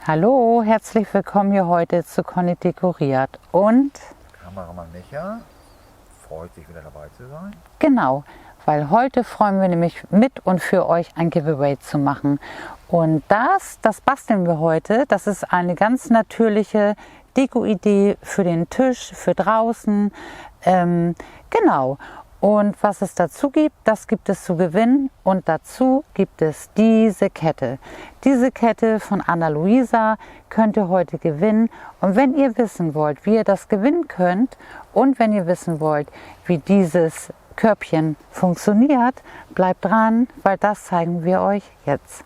Hallo, herzlich willkommen hier heute zu Conny Dekoriert. Und Kameramann Micha freut sich wieder dabei zu sein. genau, weil heute freuen wir nämlich mit und für euch ein Giveaway zu machen. Und das basteln wir heute. Das ist eine ganz natürliche Deko-Idee für den Tisch, für draußen. Genau. Und was es dazu gibt, das gibt es zu gewinnen. Und dazu gibt es diese Kette. Diese Kette von Anna Luisa könnt ihr heute gewinnen. Und wenn ihr wissen wollt, wie ihr das gewinnen könnt und wenn ihr wissen wollt, wie dieses Körbchen funktioniert, bleibt dran, weil das zeigen wir euch jetzt.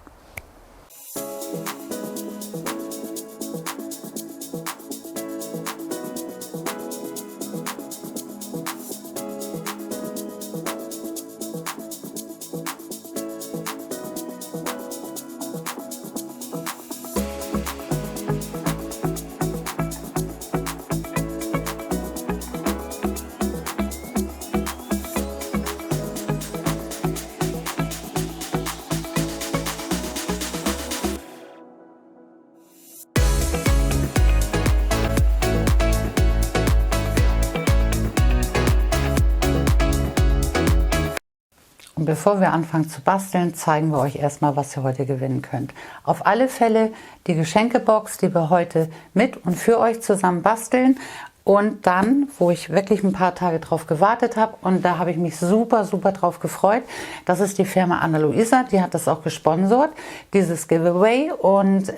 Und bevor wir anfangen zu basteln, zeigen wir euch erstmal, was ihr heute gewinnen könnt. Auf alle Fälle die Geschenkebox, die wir heute mit und für euch zusammen basteln. Und dann, wo ich wirklich ein paar Tage drauf gewartet habe, und da habe ich mich super drauf gefreut, das ist die Firma Anna Luisa, die hat das auch gesponsert, dieses Giveaway. Und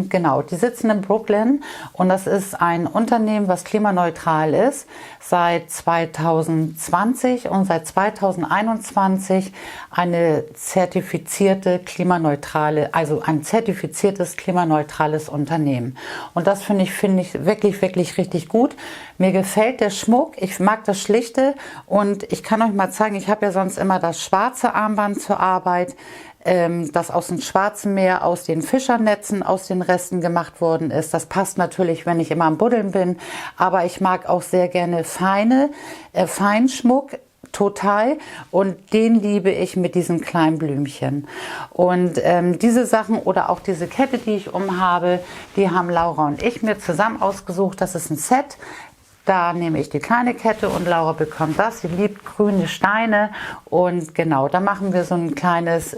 genau, die sitzen in Brooklyn und das ist ein Unternehmen, was klimaneutral ist, seit 2020 und seit 2021 eine zertifizierte klimaneutrale, also ein zertifiziertes klimaneutrales Unternehmen. Und das finde ich wirklich richtig gut. Mir gefällt der Schmuck, ich mag das Schlichte und ich kann euch mal zeigen, ich habe ja sonst immer das schwarze Armband zur Arbeit, das aus dem Schwarzen Meer, aus den Fischernetzen, aus den Resten gemacht worden ist. Das passt natürlich, wenn ich immer am Buddeln bin, aber ich mag auch sehr gerne Feinschmuck. Total, und den liebe ich mit diesen kleinen Blümchen. Und diese Sachen oder auch diese Kette, die ich umhabe, die haben Laura und ich mir zusammen ausgesucht. Das ist ein Set. Da nehme ich die kleine Kette und Laura bekommt das. Sie liebt grüne Steine und genau, da machen wir so ein kleines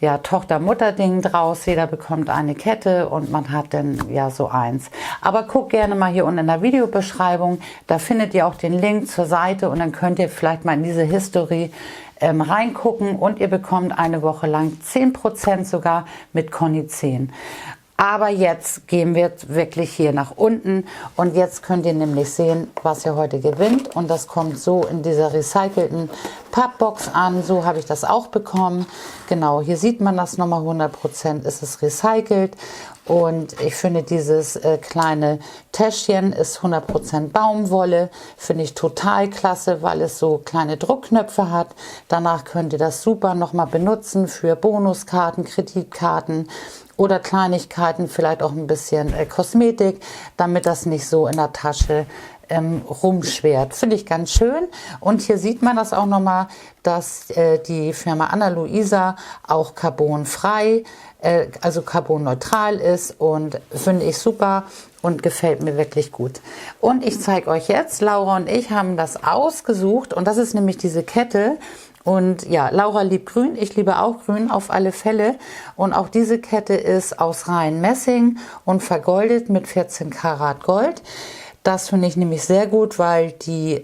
ja, Tochter-Mutter-Ding draus. Jeder bekommt eine Kette und man hat dann ja so eins. Aber guckt gerne mal hier unten in der Videobeschreibung. Da findet ihr auch den Link zur Seite und dann könnt ihr vielleicht mal in diese History reingucken und ihr bekommt eine Woche lang 10% sogar mit Conny 10. Aber jetzt gehen wir wirklich hier nach unten und jetzt könnt ihr nämlich sehen, was ihr heute gewinnt. Und das kommt so in dieser recycelten Pappbox an. So habe ich das auch bekommen. Genau, hier sieht man das nochmal 100%. Ist es recycelt. Und ich finde dieses kleine Täschchen ist 100% Baumwolle. Finde ich total klasse, weil es so kleine Druckknöpfe hat. Danach könnt ihr das super nochmal benutzen für Bonuskarten, Kreditkarten oder Kleinigkeiten, vielleicht auch ein bisschen Kosmetik, damit das nicht so in der Tasche rumschwert. Finde ich ganz schön. Und hier sieht man das auch nochmal, dass die Firma Anna Luisa auch carbonfrei, also carbonneutral ist, und finde ich super und gefällt mir wirklich gut. Und ich zeige euch jetzt, Laura und ich haben das ausgesucht und das ist nämlich diese Kette. Und ja, Laura liebt grün, ich liebe auch grün auf alle Fälle. Und auch diese Kette ist aus rein Messing und vergoldet mit 14 Karat Gold. Das finde ich nämlich sehr gut, weil die,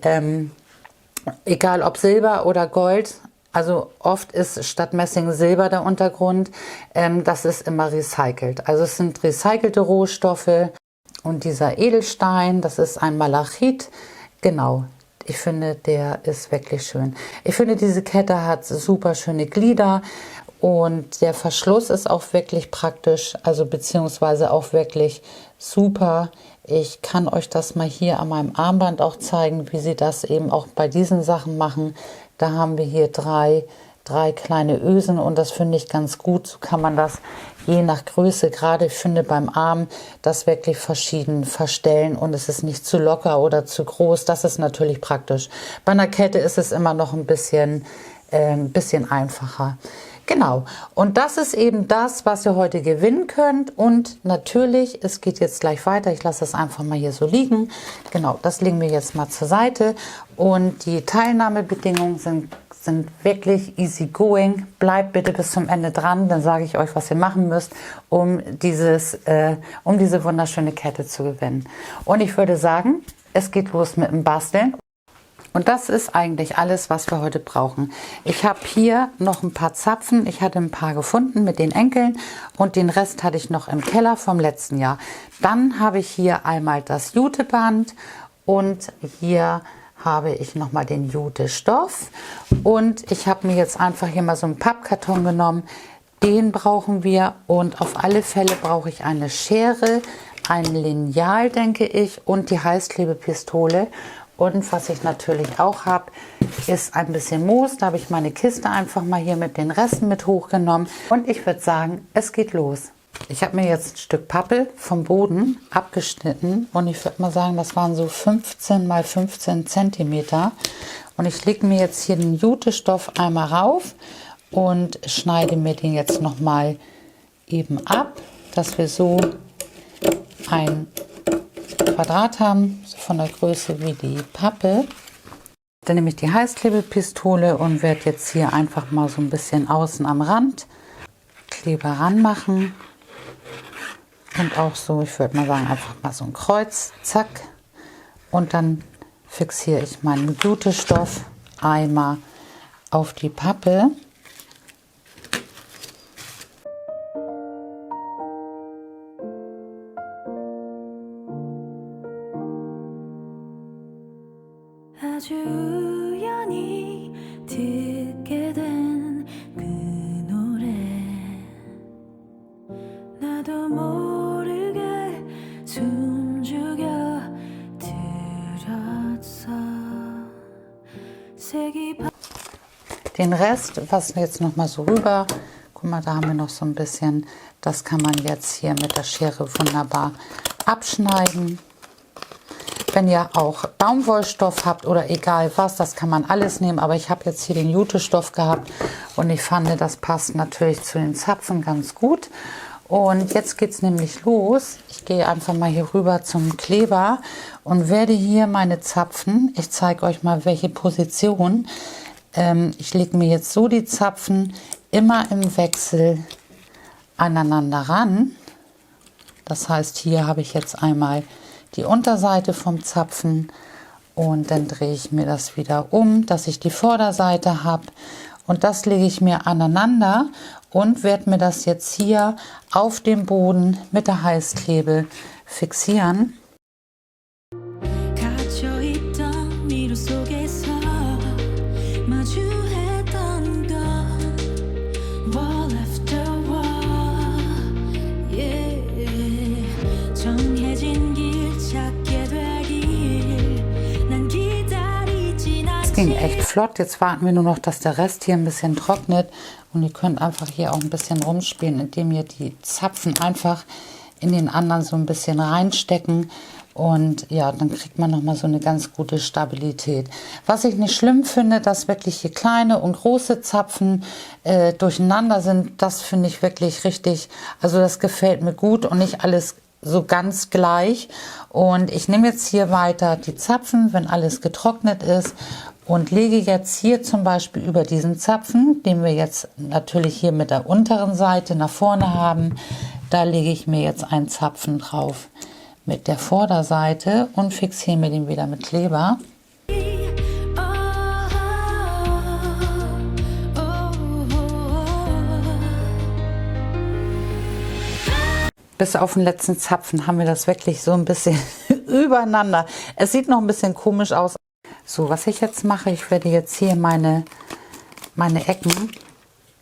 egal ob Silber oder Gold, also oft ist statt Messing Silber der Untergrund, das ist immer recycelt. Also es sind recycelte Rohstoffe und dieser Edelstein, das ist ein Malachit, genau. Ich finde, der ist wirklich schön. Ich finde, diese Kette hat super schöne Glieder und der Verschluss ist auch wirklich praktisch, also beziehungsweise auch wirklich super. Ich kann euch das mal hier an meinem Armband auch zeigen, wie sie das eben auch bei diesen Sachen machen. Da haben wir hier drei kleine Ösen und das finde ich ganz gut. So kann man das je nach Größe, gerade ich finde beim Arm, das wirklich verschieden verstellen und es ist nicht zu locker oder zu groß. Das ist natürlich praktisch. Bei einer Kette ist es immer noch ein bisschen ein bisschen einfacher. Genau, und das ist eben das, was ihr heute gewinnen könnt. Und natürlich, es geht jetzt gleich weiter. Ich lasse es einfach mal hier so liegen. Genau, das legen wir jetzt mal zur Seite. Und die Teilnahmebedingungen sind wirklich easy going. Bleibt bitte bis zum Ende dran, dann sage ich euch, was ihr machen müsst, um diese wunderschöne Kette zu gewinnen. Und ich würde sagen, es geht los mit dem Basteln. Und das ist eigentlich alles, was wir heute brauchen. Ich habe hier noch ein paar Zapfen. Ich hatte ein paar gefunden mit den Enkeln und den Rest hatte ich noch im Keller vom letzten Jahr. Dann habe ich hier einmal das Juteband und hier habe ich nochmal den Jutestoff. Und ich habe mir jetzt einfach hier mal so einen Pappkarton genommen. Den brauchen wir und auf alle Fälle brauche ich eine Schere, ein Lineal, denke ich, und die Heißklebepistole. Und was ich natürlich auch habe, ist ein bisschen Moos. Da habe ich meine Kiste einfach mal hier mit den Resten mit hochgenommen. Und ich würde sagen, es geht los. Ich habe mir jetzt ein Stück Pappe vom Boden abgeschnitten. Und ich würde mal sagen, das waren so 15 mal 15 Zentimeter. Und ich lege mir jetzt hier den Jutestoff einmal rauf und schneide mir den jetzt nochmal eben ab, dass wir so ein Quadrat haben, so von der Größe wie die Pappe. Dann nehme ich die Heißklebepistole und werde jetzt hier einfach mal so ein bisschen außen am Rand Kleber ranmachen. Und auch so, ich würde mal sagen, einfach mal so ein Kreuz, zack. Und dann fixiere ich meinen Jutestoff einmal auf die Pappe. 아주 우연히 듣게 된 그 노래 나도 모르게 숨죽여 들었어 색이 Den Rest, was jetzt noch mal so rüber, guck mal, da haben wir noch so ein bisschen, das kann man jetzt hier mit der Schere wunderbar abschneiden. Wenn ihr auch Baumwollstoff habt oder egal was, das kann man alles nehmen. Aber ich habe jetzt hier den Jutestoff gehabt und ich fand, das passt natürlich zu den Zapfen ganz gut. Und jetzt geht es nämlich los. Ich gehe einfach mal hier rüber zum Kleber und werde hier meine Zapfen, ich zeige euch mal welche Position. Ich lege mir jetzt so die Zapfen immer im Wechsel aneinander ran. Das heißt, hier habe ich jetzt einmal die Unterseite vom Zapfen und dann drehe ich mir das wieder um, dass ich die Vorderseite habe und das lege ich mir aneinander und werde mir das jetzt hier auf dem Boden mit der Heißklebe fixieren. 갇혀있던 미로 속에서 마주했던 건 wall after wall yeah. 정해진 길 찾게 되길 난 기다리진 Es ging echt flott. Jetzt warten wir nur noch, dass der Rest hier ein bisschen trocknet und ihr könnt einfach hier auch ein bisschen rumspielen, indem ihr die Zapfen einfach in den anderen so ein bisschen reinstecken. Und ja, dann kriegt man nochmal so eine ganz gute Stabilität. Was ich nicht schlimm finde, dass wirklich hier kleine und große Zapfen durcheinander sind, das finde ich wirklich richtig, also das gefällt mir gut und nicht alles so ganz gleich. Und ich nehme jetzt hier weiter die Zapfen, wenn alles getrocknet ist und lege jetzt hier zum Beispiel über diesen Zapfen, den wir jetzt natürlich hier mit der unteren Seite nach vorne haben, da lege ich mir jetzt einen Zapfen drauf mit der Vorderseite und fixiere mir den wieder mit Kleber. Bis auf den letzten Zapfen haben wir das wirklich so ein bisschen übereinander. Es sieht noch ein bisschen komisch aus. So, was ich jetzt mache, ich werde jetzt hier meine Ecken,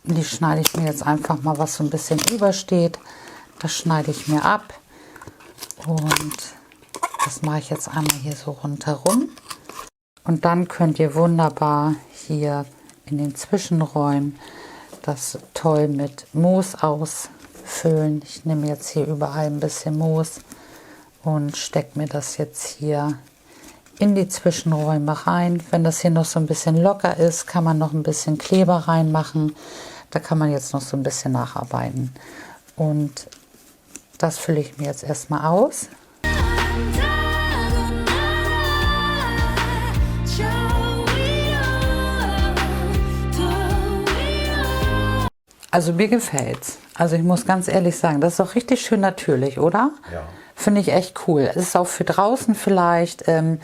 die schneide ich mir jetzt einfach mal, was so ein bisschen übersteht. Das schneide ich mir ab. Und das mache ich jetzt einmal hier so rundherum. Und dann könnt ihr wunderbar hier in den Zwischenräumen das toll mit Moos ausfüllen. Ich nehme jetzt hier überall ein bisschen Moos und stecke mir das jetzt hier in die Zwischenräume rein. Wenn das hier noch so ein bisschen locker ist, kann man noch ein bisschen Kleber reinmachen. Da kann man jetzt noch so ein bisschen nacharbeiten. Und das fülle ich mir jetzt erstmal aus. Also mir gefällt's. Also ich muss ganz ehrlich sagen, das ist auch richtig schön natürlich, oder? Ja. Finde ich echt cool. Es ist auch für draußen vielleicht eine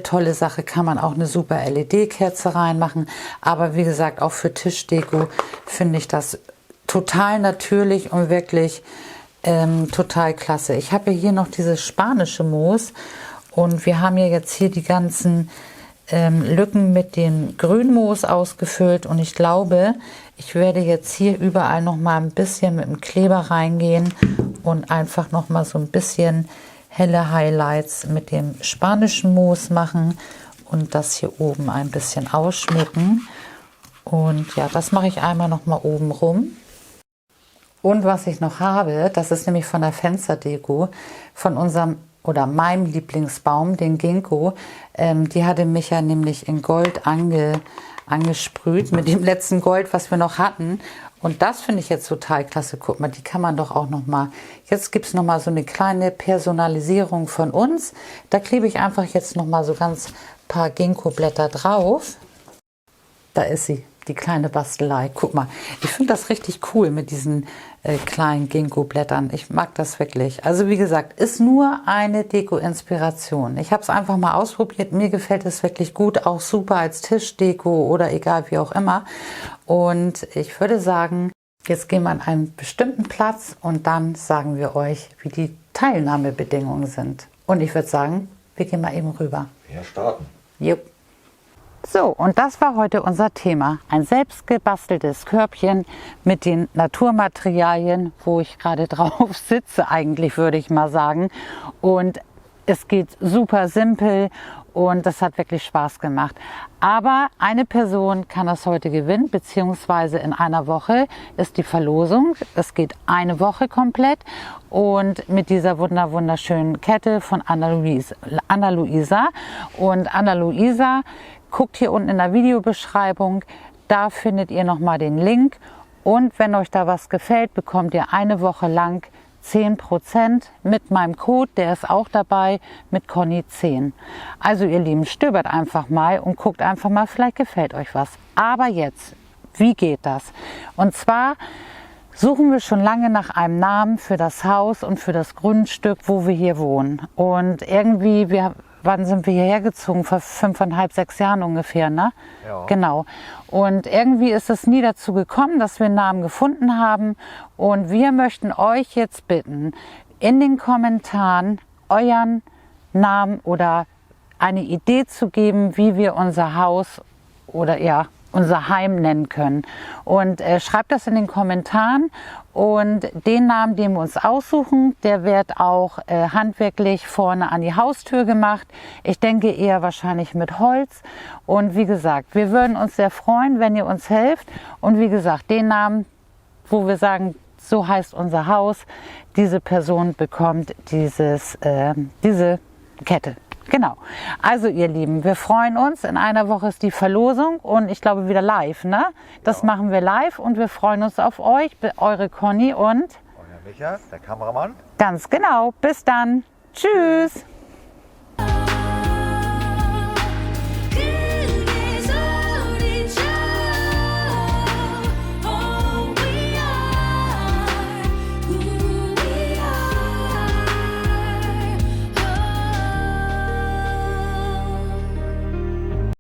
tolle Sache. Kann man auch eine super LED-Kerze reinmachen. Aber wie gesagt, auch für Tischdeko finde ich das total natürlich und wirklich total klasse. Ich habe ja hier noch dieses spanische Moos und wir haben ja jetzt hier die ganzen Lücken mit dem Grünmoos ausgefüllt und ich glaube, ich werde jetzt hier überall noch mal ein bisschen mit dem Kleber reingehen und einfach noch mal so ein bisschen helle Highlights mit dem spanischen Moos machen und das hier oben ein bisschen ausschmücken. Und ja, das mache ich einmal noch mal oben rum. Und was ich noch habe, das ist nämlich von der Fensterdeko, von unserem oder meinem Lieblingsbaum, den Ginkgo. Die hatte mich ja nämlich in Gold angesprüht mit dem letzten Gold, was wir noch hatten. Und das finde ich jetzt total klasse. Guck mal, die kann man doch auch noch mal. Jetzt gibt es noch mal so eine kleine Personalisierung von uns. Da klebe ich einfach jetzt noch mal so ganz paar Ginkgo-Blätter drauf. Da ist sie, die kleine Bastelei. Guck mal, ich finde das richtig cool mit diesen kleinen Ginkgo-Blättern. Ich mag das wirklich. Also wie gesagt, ist nur eine Deko-Inspiration. Ich habe es einfach mal ausprobiert. Mir gefällt es wirklich gut. Auch super als Tischdeko oder egal wie auch immer. Und ich würde sagen, jetzt gehen wir an einen bestimmten Platz und dann sagen wir euch, wie die Teilnahmebedingungen sind. Und ich würde sagen, wir gehen mal eben rüber. Wir starten. Jupp. So, und das war heute unser Thema. Ein selbst gebasteltes Körbchen mit den Naturmaterialien, wo ich gerade drauf sitze, eigentlich würde ich mal sagen. Und es geht super simpel und das hat wirklich Spaß gemacht. Aber eine Person kann das heute gewinnen, beziehungsweise in einer Woche ist die Verlosung. Es geht eine Woche komplett und mit dieser wunderschönen Kette von Anna-Luisa. Und Anna-Luisa, guckt hier unten in der Videobeschreibung, da findet ihr nochmal den Link. Und wenn euch da was gefällt, bekommt ihr eine Woche lang 10% mit meinem Code, der ist auch dabei, mit Conny10. Also ihr Lieben, stöbert einfach mal und guckt einfach mal, vielleicht gefällt euch was. Aber jetzt, wie geht das? Und zwar suchen wir schon lange nach einem Namen für das Haus und für das Grundstück, wo wir hier wohnen. Und irgendwie, wann sind wir hierher gezogen? Vor 5,5, 6 Jahren ungefähr, ne? Ja. Genau. Und irgendwie ist es nie dazu gekommen, dass wir einen Namen gefunden haben. Und wir möchten euch jetzt bitten, in den Kommentaren euren Namen oder eine Idee zu geben, wie wir unser Haus oder ja, unser Heim nennen können. Und schreibt das in den Kommentaren und den Namen, den wir uns aussuchen, der wird auch handwerklich vorne an die Haustür gemacht. Ich denke eher wahrscheinlich mit Holz. Und wie gesagt, wir würden uns sehr freuen, wenn ihr uns helft. Und wie gesagt, den Namen, wo wir sagen, so heißt unser Haus, diese Person bekommt diese Kette. Genau. Also ihr Lieben, wir freuen uns. In einer Woche ist die Verlosung und ich glaube wieder live, ne? Das machen wir live und wir freuen uns auf euch, eure Conny und Euer Micha, der Kameramann. ganz genau. Bis dann. Tschüss.